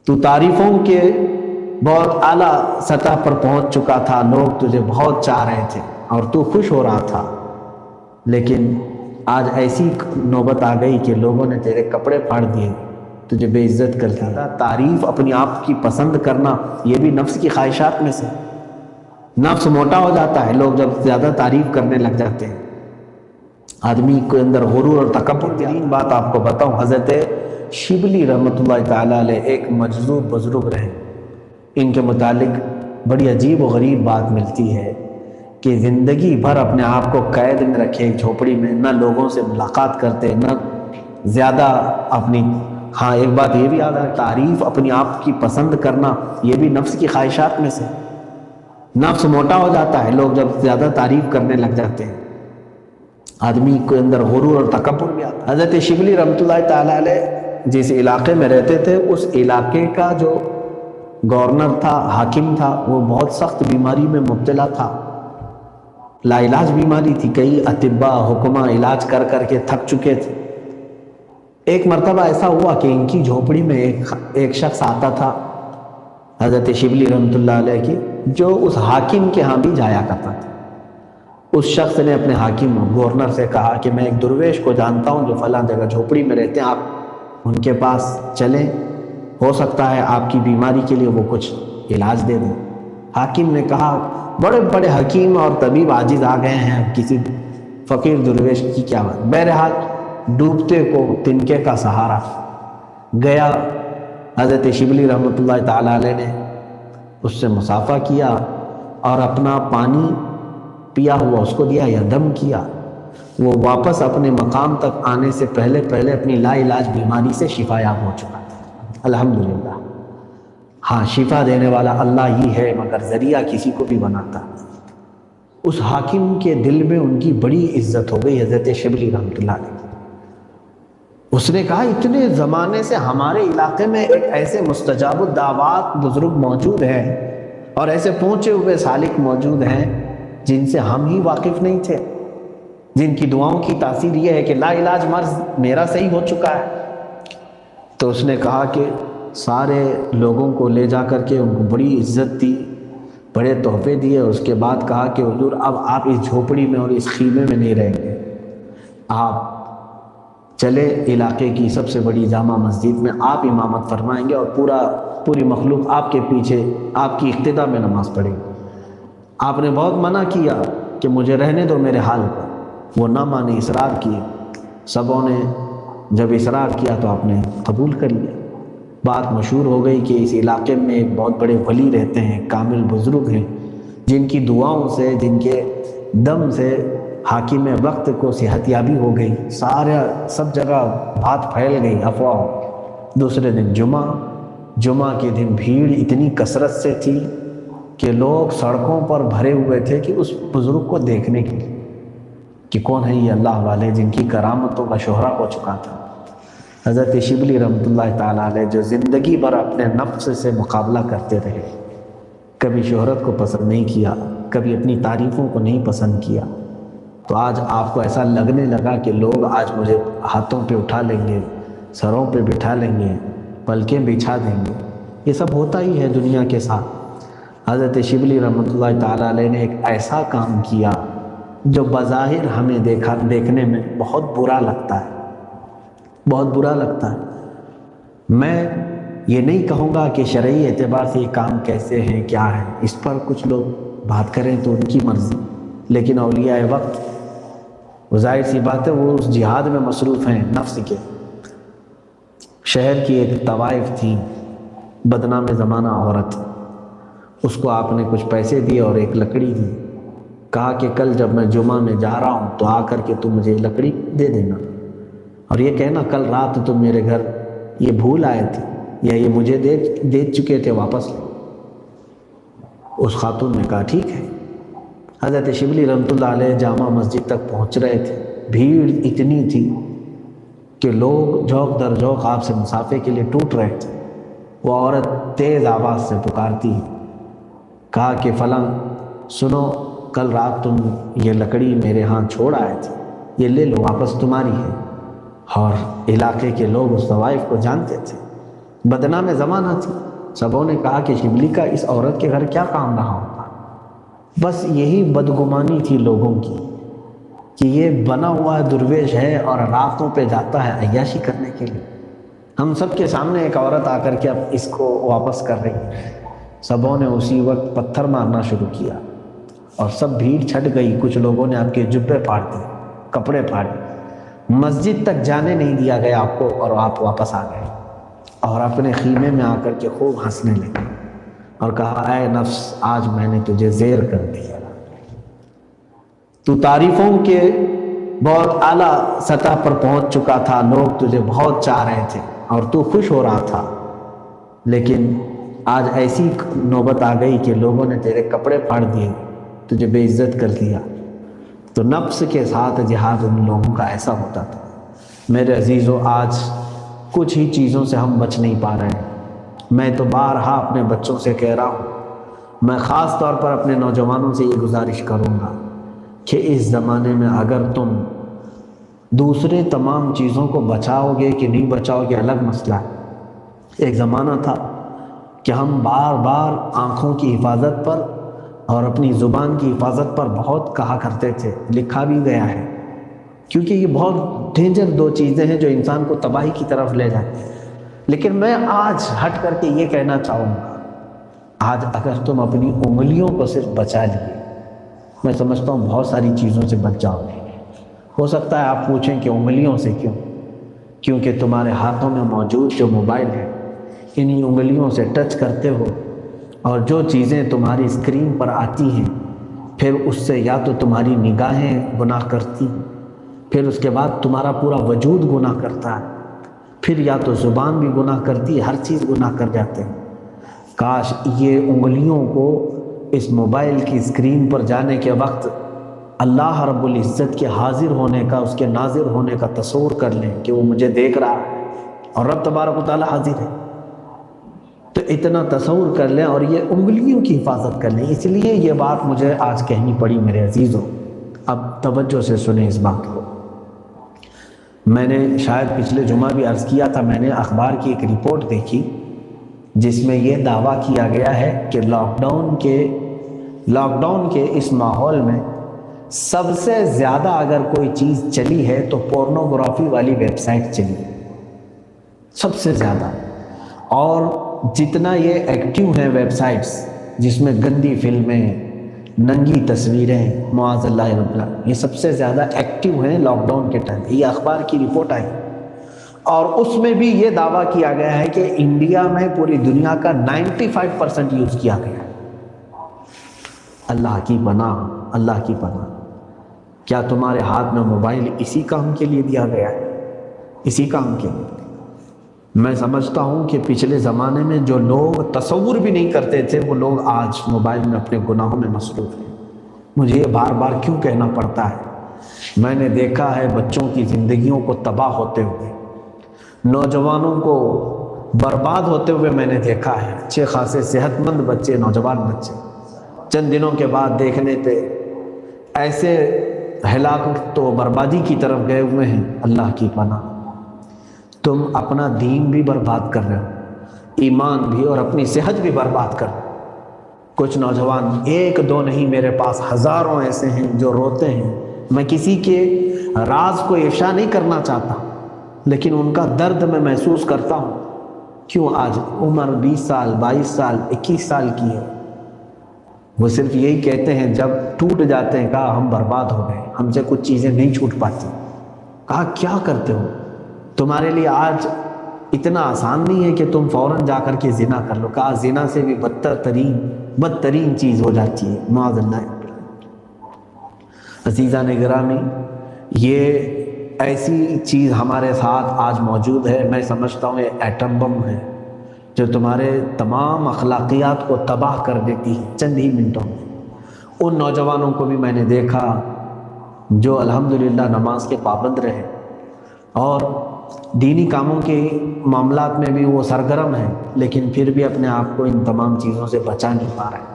تو تعریفوں کے بہت اعلیٰ سطح پر پہنچ چکا تھا، لوگ تجھے بہت چاہ رہے تھے اور تو خوش ہو رہا تھا، لیکن آج ایسی نوبت آ گئی کہ لوگوں نے تیرے کپڑے پھاڑ دیے، تجھے بے عزت کر دیا۔ تعریف اپنی آپ کی پسند کرنا یہ بھی نفس کی خواہشات میں سے۔ نفس موٹا ہو جاتا ہے لوگ جب زیادہ تعریف کرنے لگ جاتے ہیں، آدمی کے اندر غرور اور تکبر۔ ترین بات آپ کو بتاؤں، حضرت شبلی رحمۃ اللہ تعالیٰ علیہ ایک مجذوب بزرگ رہے، ان کے متعلق بڑی عجیب و غریب بات ملتی ہے کہ زندگی بھر اپنے آپ کو قید میں رکھے ایک جھوپڑی میں، نہ لوگوں سے ملاقات کرتے، نہ زیادہ اپنی ایک بات یہ بھی یاد ہے، تعریف اپنی آپ کی پسند کرنا یہ بھی نفس کی خواہشات میں سے۔ نفس موٹا ہو جاتا ہے لوگ جب زیادہ تعریف کرنے لگ جاتے ہیں، آدمی کے اندر غرور اور تکبر بھی آتا ہے۔ حضرت شبلی رحمۃ اللہ تعالیٰ علیہ جس علاقے میں رہتے تھے، اس علاقے کا جو گورنر تھا، حاکم تھا، وہ بہت سخت بیماری میں مبتلا تھا، لا علاج بیماری تھی، کئی اطباء حکماء علاج کر کر کے تھک چکے تھے۔ ایک مرتبہ ایسا ہوا کہ ان کی جھوپڑی میں ایک شخص آتا تھا حضرت شبلی رحمۃ اللہ علیہ کی، جو اس حاکم کے ہاں بھی جایا کرتا تھا۔ اس شخص نے اپنے حاکم گورنر سے کہا کہ میں ایک درویش کو جانتا ہوں جو فلاں جگہ جھوپڑی میں رہتے ہیں، آپ ان کے پاس چلیں، ہو سکتا ہے آپ کی بیماری کے لیے وہ کچھ علاج دے دیں۔ حاکم نے کہا بڑے بڑے حکیم اور طبیب عاجز آ گئے ہیں، کسی فقیر درویش کی کیا بات۔ بہرحال ڈوبتے کو تنکے کا سہارا گیا، حضرت شبلی رحمۃ اللہ تعالیٰ علیہ نے اس سے مصافحہ کیا اور اپنا پانی پیا ہوا اس کو دیا یا دم کیا۔ وہ واپس اپنے مقام تک آنے سے پہلے اپنی لا علاج بیماری سے شفا یاب ہو چکا تھا، الحمدللہ۔ شفا دینے والا اللہ ہی ہے، مگر ذریعہ کسی کو بھی بناتا۔ اس حاکم کے دل میں ان کی بڑی عزت ہو گئی، حضرت شبلی رحمۃ اللہ علیہ۔ اس نے کہا اتنے زمانے سے ہمارے علاقے میں ایک ایسے مستجاب الدعوات بزرگ موجود ہیں اور ایسے پہنچے ہوئے سالک موجود ہیں جن سے ہم ہی واقف نہیں تھے، جن کی دعاؤں کی تاثیر یہ ہے کہ لا علاج مرض میرا صحیح ہو چکا ہے۔ تو اس نے کہا کہ سارے لوگوں کو لے جا کر کے ان کو بڑی عزت دی، بڑے تحفے دیے۔ اس کے بعد کہا کہ حضور اب آپ اس جھوپڑی میں اور اس خیمے میں نہیں رہیں گے، آپ چلے علاقے کی سب سے بڑی جامع مسجد میں آپ امامت فرمائیں گے اور پوری مخلوق آپ کے پیچھے آپ کی اقتداء میں نماز پڑھے گی۔ آپ نے بہت منع کیا کہ مجھے رہنے دو میرے حال پر، وہ نہ مانے، اصرار کیے۔ سبوں نے جب اصرار کیا تو آپ نے قبول کر لیا۔ بات مشہور ہو گئی کہ اس علاقے میں ایک بہت بڑے ولی رہتے ہیں، کامل بزرگ ہیں، جن کی دعاؤں سے، جن کے دم سے حاکم وقت کو صحت یابی ہو گئی، سب جگہ بات پھیل گئی، افواہ۔ دوسرے دن جمعہ کے دن بھیڑ اتنی کثرت سے تھی کہ لوگ سڑکوں پر بھرے ہوئے تھے کہ اس بزرگ کو دیکھنے کے لیے کہ کون ہے یہ اللہ والے جن کی کرامتوں کا شہرہ ہو چکا تھا۔ حضرت شبلی رحمۃ اللہ تعالیٰ علیہ جو زندگی بھر اپنے نفس سے مقابلہ کرتے رہے، کبھی شہرت کو پسند نہیں کیا، کبھی اپنی تعریفوں کو نہیں پسند کیا، تو آج آپ کو ایسا لگنے لگا کہ لوگ آج مجھے ہاتھوں پہ اٹھا لیں گے، سروں پہ بٹھا لیں گے، پلکیں بچھا دیں گے۔ یہ سب ہوتا ہی ہے دنیا کے ساتھ۔ حضرت شبلی رحمۃ اللہ تعالیٰ علیہ نے ایک ایسا کام کیا جو بظاہر ہمیں دیکھنے میں بہت برا لگتا ہے، بہت برا لگتا ہے۔ میں یہ نہیں کہوں گا کہ شرعی اعتبار سے یہ کام کیسے ہیں، کیا ہے، اس پر کچھ لوگ بات کریں تو ان کی مرضی، لیکن اولیاء وقت وہ ظاہر سی بات ہے وہ اس جہاد میں مصروف ہیں نفس کے۔ شہر کی ایک طوائف تھی، بدنام زمانہ عورت، اس کو آپ نے کچھ پیسے دیے اور ایک لکڑی دی، کہا کہ کل جب میں جمعہ میں جا رہا ہوں تو آ کر کے تم مجھے لکڑی دے دینا، اور یہ کہنا کل رات تم میرے گھر یہ بھول آئے تھے یا یہ مجھے دے چکے تھے، واپس لو۔ اس خاتون نے کہا ٹھیک ہے۔ حضرت شبلی رحمۃ اللہ علیہ جامع مسجد تک پہنچ رہے تھے، بھیڑ اتنی تھی کہ لوگ جوق در جوق آپ سے مصافحے کے لیے ٹوٹ رہے تھے۔ وہ عورت تیز آواز سے پکارتی، کہا کہ فلاں سنو، کل رات تم یہ لکڑی میرے ہاں چھوڑ آئے تھے، یہ لے لو، واپس تمہاری ہے۔ اور علاقے کے لوگ اس طوائف کو جانتے تھے، بدنام زمانہ تھی. سبوں نے کہا کہ شبلی کا اس عورت کے گھر کیا کام رہا ہوگا. بس یہی بدگمانی تھی لوگوں کی کہ یہ بنا ہوا درویش ہے اور راتوں پہ جاتا ہے عیاشی کرنے کے لیے. ہم سب کے سامنے ایک عورت آ کر کے اب اس کو واپس کر رہی ہے. سبوں نے اسی وقت پتھر مارنا شروع کیا اور سب بھیڑ چھٹ گئی. کچھ لوگوں نے آپ کے جبے پھاڑ دیے, کپڑے پھاڑے, مسجد تک جانے نہیں دیا گیا آپ کو, اور آپ واپس آ گئے اور اپنے خیمے میں آ کر کے خوب ہنسنے لگے اور کہا اے نفس آج میں نے تجھے زیر کر دیا. تو تعریفوں کے بہت اعلیٰ سطح پر پہنچ چکا تھا, لوگ تجھے بہت چاہ رہے تھے اور تو خوش ہو رہا تھا, لیکن آج ایسی نوبت آ گئی کہ لوگوں نے تیرے کپڑے پھاڑ دیے, تجھے بے عزت کر دیا. تو نفس کے ساتھ جہاد ان لوگوں کا ایسا ہوتا تھا. میرے عزیزو, آج کچھ ہی چیزوں سے ہم بچ نہیں پا رہے ہیں. میں تو بارہا اپنے بچوں سے کہہ رہا ہوں, میں خاص طور پر اپنے نوجوانوں سے یہ گزارش کروں گا کہ اس زمانے میں اگر تم دوسرے تمام چیزوں کو بچاؤ گے کہ نہیں بچاؤ گے الگ مسئلہ ہے. ایک زمانہ تھا کہ ہم بار بار آنکھوں کی حفاظت پر اور اپنی زبان کی حفاظت پر بہت کہا کرتے تھے, لکھا بھی گیا ہے, کیونکہ یہ بہت ڈینجر دو چیزیں ہیں جو انسان کو تباہی کی طرف لے جاتی ہیں. لیکن میں آج ہٹ کر کے یہ کہنا چاہوں گا, آج اگر تم اپنی انگلیوں کو صرف بچا لیے, میں سمجھتا ہوں بہت ساری چیزوں سے بچ جاؤ گے. ہو سکتا ہے آپ پوچھیں کہ انگلیوں سے کیوں؟ کیونکہ تمہارے ہاتھوں میں موجود جو موبائل ہے, انہی انگلیوں سے ٹچ کرتے ہو, اور جو چیزیں تمہاری اسکرین پر آتی ہیں پھر اس سے یا تو تمہاری نگاہیں گناہ کرتی, پھر اس کے بعد تمہارا پورا وجود گناہ کرتا ہے, پھر یا تو زبان بھی گناہ کرتی ہے, ہر چیز گناہ کر جاتے ہیں. کاش یہ انگلیوں کو اس موبائل کی اسکرین پر جانے کے وقت اللہ رب العزت کے حاضر ہونے کا, اس کے ناظر ہونے کا تصور کر لیں کہ وہ مجھے دیکھ رہا ہے اور رب تبارک و تعالی حاضر ہے. تو اتنا تصور کر لیں اور یہ انگلیوں کی حفاظت کر لیں. اس لیے یہ بات مجھے آج کہنی پڑی میرے عزیزوں. اب توجہ سے سنیں اس بات کو. میں نے شاید پچھلے جمعہ بھی عرض کیا تھا, میں نے اخبار کی ایک رپورٹ دیکھی جس میں یہ دعویٰ کیا گیا ہے کہ لاک ڈاؤن کے اس ماحول میں سب سے زیادہ اگر کوئی چیز چلی ہے تو پورنوگرافی والی ویب سائٹ چلی ہے سب سے زیادہ. اور جتنا یہ ایکٹیو ہیں ویب سائٹس جس میں گندی فلمیں, ننگی تصویریں, معاذ اللہ رب اللہ, یہ سب سے زیادہ ایکٹیو ہیں لاک ڈاؤن کے ٹائم. یہ اخبار کی رپورٹ آئی اور اس میں بھی یہ دعویٰ کیا گیا ہے کہ انڈیا میں پوری دنیا کا 95% یوز کیا گیا ہے. اللہ کی پناہ, اللہ کی پناہ. کیا تمہارے ہاتھ میں موبائل اسی کام کے لیے دیا گیا ہے؟ اسی کام کے لیے. میں سمجھتا ہوں کہ پچھلے زمانے میں جو لوگ تصور بھی نہیں کرتے تھے وہ لوگ آج موبائل میں اپنے گناہوں میں مصروف ہیں. مجھے یہ بار بار کیوں کہنا پڑتا ہے؟ میں نے دیکھا ہے بچوں کی زندگیوں کو تباہ ہوتے ہوئے, نوجوانوں کو برباد ہوتے ہوئے میں نے دیکھا ہے. اچھے خاصے صحت مند بچے, نوجوان بچے چند دنوں کے بعد دیکھنے پہ ایسے ہلاکت و بربادی کی طرف گئے ہوئے ہیں. اللہ کی پناہ. تم اپنا دین بھی برباد کر رہے ہو, ایمان بھی, اور اپنی صحت بھی برباد کر رہے ہو. کچھ نوجوان, ایک دو نہیں, میرے پاس ہزاروں ایسے ہیں جو روتے ہیں. میں کسی کے راز کو افشا نہیں کرنا چاہتا, لیکن ان کا درد میں محسوس کرتا ہوں. کیوں آج عمر 20 سال, 22 سال, 21 سال کی ہے, وہ صرف یہی کہتے ہیں جب ٹوٹ جاتے ہیں, کہا ہم برباد ہو گئے, ہم سے کچھ چیزیں نہیں چھوٹ پاتی. کہا کیا کرتے ہو؟ تمہارے لیے آج اتنا آسان نہیں ہے کہ تم فوراً جا کر کے زنا کر لو. کہا زنا سے بھی بدترین چیز ہو جاتی ہے, معاذ اللہ. عزیزان گرامی, یہ ایسی چیز ہمارے ساتھ آج موجود ہے. میں سمجھتا ہوں یہ ایٹم بم ہے جو تمہارے تمام اخلاقیات کو تباہ کر دیتی ہے چند ہی منٹوں میں. ان نوجوانوں کو بھی میں نے دیکھا جو الحمدللہ نماز کے پابند رہے اور دینی کاموں کے معاملات میں بھی وہ سرگرم ہیں, لیکن پھر بھی اپنے آپ کو ان تمام چیزوں سے بچا نہیں پا رہے.